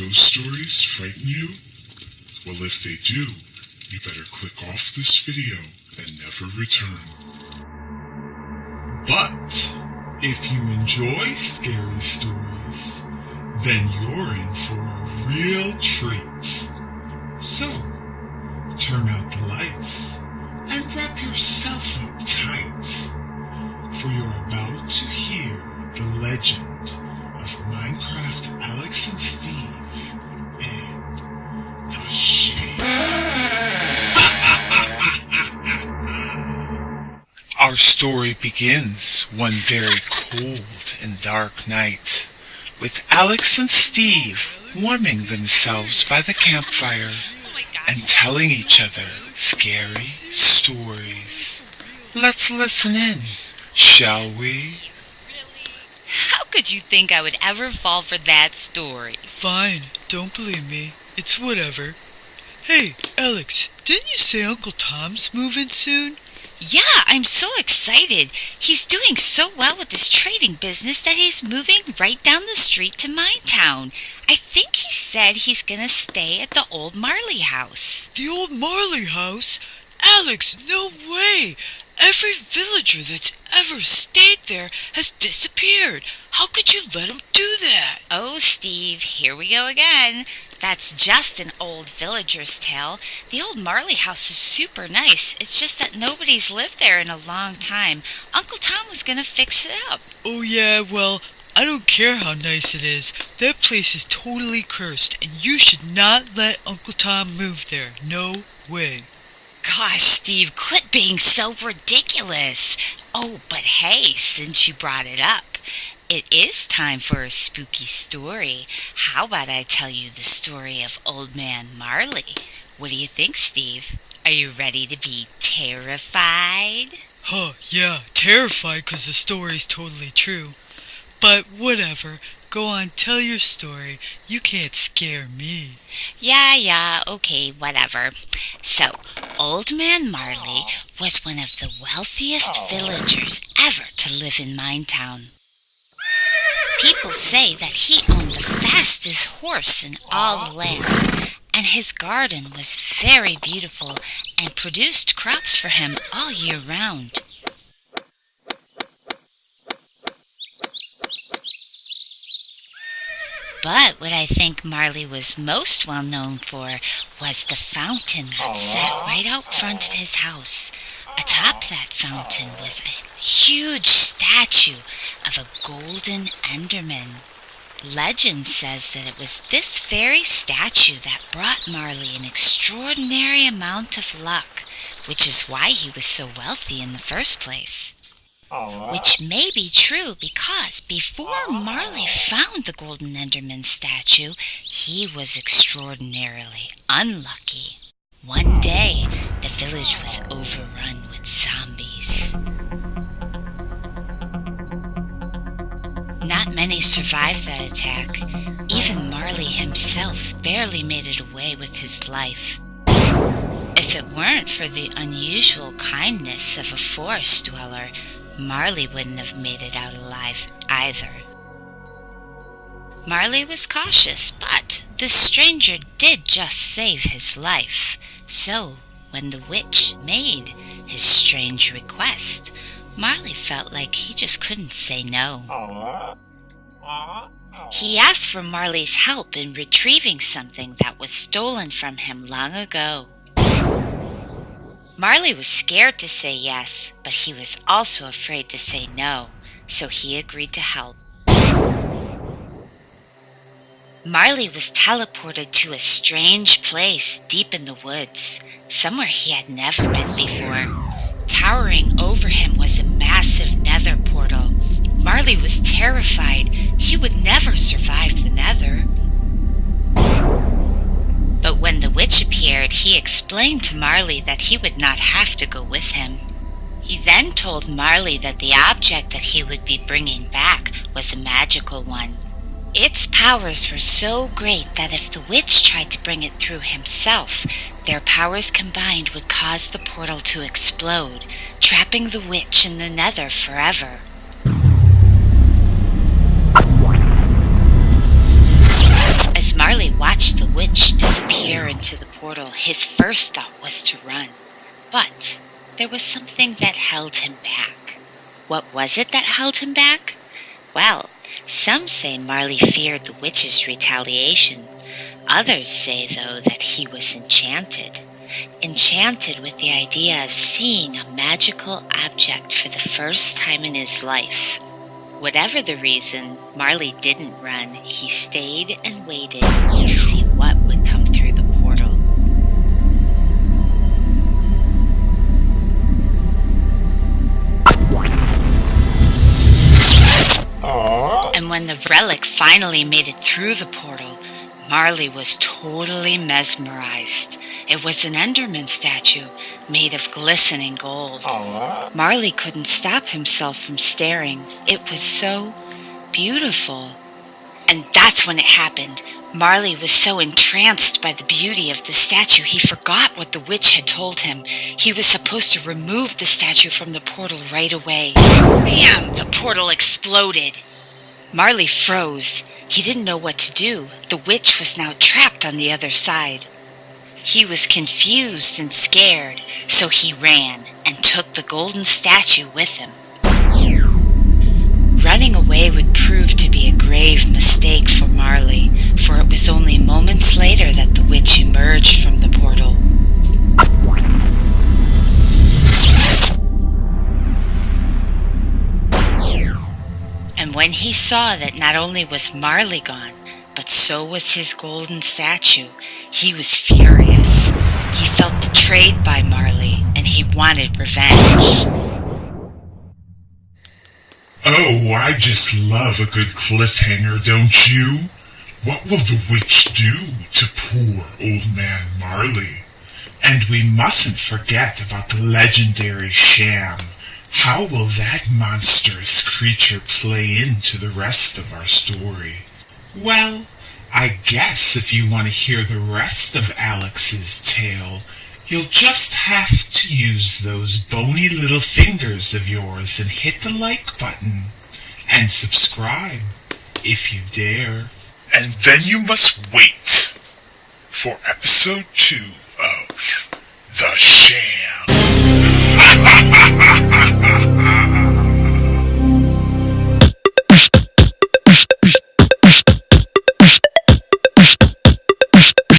ghost stories frighten you? Well, if they do, you better click off this video and never return. But if you enjoy scary stories, then you're in for a real treat. So, turn out the lights and wrap yourself up tight, for you're about to hear the legend of Minecraft Alex and Steve and the Sham. Our story begins one very cold and dark night, with Alex and Steve warming themselves by the campfire and telling each other scary stories. Let's listen in, shall we? How could you think I would ever fall for that story? Fine, don't believe me. It's whatever. Hey, Alex, didn't you say Uncle Tom's moving soon? Yeah, I'm so excited. He's doing so well with his trading business that he's moving right down the street to my town. I think he said he's gonna stay at the Old Marley house. The Old Marley house? Alex, no way! Every villager that's ever stayed there has disappeared. How could you let him do that? Oh, Steve, here we go again. That's just an old villager's tale. The Old Marley house is super nice. It's just that nobody's lived there in a long time. Uncle Tom was gonna fix it up. Oh yeah, well, I don't care how nice it is. That place is totally cursed, and you should not let Uncle Tom move there. No way. Gosh, Steve, quit being so ridiculous. Oh, but hey, since you brought it up, it is time for a spooky story. How about I tell you the story of Old Man Marley? What do you think, Steve? Are you ready to be terrified? Huh, yeah, terrified because the story's totally true. But whatever, go on, tell your story. You can't scare me. Yeah, okay, whatever. So, Old Man Marley was one of the wealthiest villagers ever to live in Minetown. People say that he owned the fastest horse in all the land, and his garden was very beautiful and produced crops for him all year round. But what I think Marley was most well known for was the fountain that sat right out front of his house. Atop that fountain was a huge statue of a golden Enderman. Legend says that it was this very statue that brought Marley an extraordinary amount of luck, which is why he was so wealthy in the first place. Which may be true because before Marley found the Golden Enderman statue, he was extraordinarily unlucky. One day, the village was overrun with zombies. Not many survived that attack. Even Marley himself barely made it away with his life. If it weren't for the unusual kindness of a forest dweller, Marley wouldn't have made it out alive either. Marley was cautious, but this stranger did just save his life. So, when the witch made his strange request, Marley felt like he just couldn't say no. He asked for Marley's help in retrieving something that was stolen from him long ago. Marley was scared to say yes, but he was also afraid to say no, so he agreed to help. Marley was teleported to a strange place deep in the woods, somewhere he had never been before. Towering over him was a massive nether portal. Marley was terrified. He would never survive the nether. But when the witch appeared, he explained to Marley that he would not have to go with him. He then told Marley that the object that he would be bringing back was a magical one. Its powers were so great that if the witch tried to bring it through himself, their powers combined would cause the portal to explode, trapping the witch in the nether forever. Marley watched the witch disappear into the portal, his first thought was to run. But there was something that held him back. What was it that held him back? Well, some say Marley feared the witch's retaliation. Others say, though, that he was enchanted. Enchanted with the idea of seeing a magical object for the first time in his life. Whatever the reason, Marley didn't run. He stayed and waited to see what would come through the portal. And when the relic finally made it through the portal, Marley was totally mesmerized. It was an Enderman statue made of glistening gold. Marley couldn't stop himself from staring. It was so beautiful. And that's when it happened. Marley was so entranced by the beauty of the statue, he forgot what the witch had told him. He was supposed to remove the statue from the portal right away. Bam! The portal exploded. Marley froze. He didn't know what to do. The witch was now trapped on the other side. He was confused and scared, so he ran and took the golden statue with him. Running away would prove to be a grave mistake for Marley, for it was only moments later that the witch emerged from the portal. And when he saw that not only was Marley gone, but so was his golden statue, he was furious. He felt betrayed by Marley, and he wanted revenge. Oh, I just love a good cliffhanger, don't you? What will the witch do to poor Old Man Marley? And we mustn't forget about the legendary Sham. How will that monstrous creature play into the rest of our story? Well, I guess if you want to hear the rest of Alex's tale, you'll just have to use those bony little fingers of yours and hit the like button. And subscribe, if you dare. And then you must wait for episode 2 of The Sham.